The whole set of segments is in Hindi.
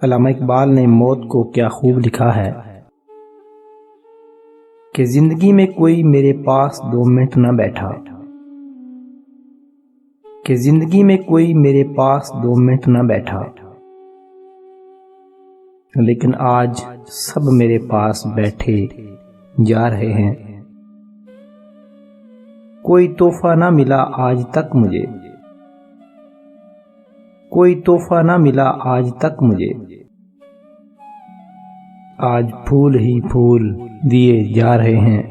अल्लामा इकबाल ने मौत को क्या खूब लिखा है कि जिंदगी में कोई मेरे पास 2 मिनट न बैठा, कि जिंदगी में कोई मेरे पास 2 मिनट न बैठा, लेकिन आज सब मेरे पास बैठे जा रहे हैं। कोई तोहफा ना मिला आज तक मुझे, कोई तोहफा ना मिला आज तक मुझे, आज फूल ही फूल दिए जा रहे हैं।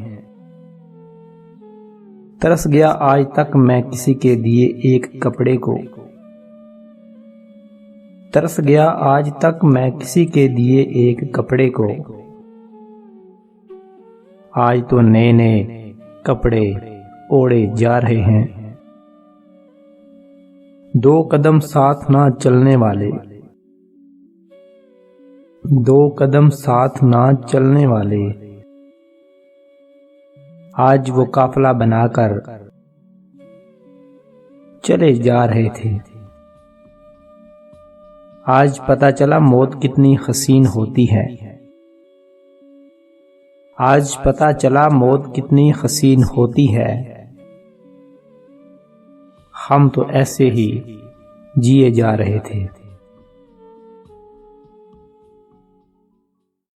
तरस गया आज तक मैं किसी के दिए एक कपड़े को, तरस गया आज तक मैं किसी के दिए एक कपड़े को, आज तो नए नए कपड़े ओढ़े जा रहे हैं। 2 कदम साथ ना चलने वाले, 2 कदम साथ ना चलने वाले, आज वो काफिला बनाकर चले जा रहे थे। आज पता चला मौत कितनी हसीन होती है, आज पता चला मौत कितनी हसीन होती है। हम तो ऐसे ही जिए जा रहे थे।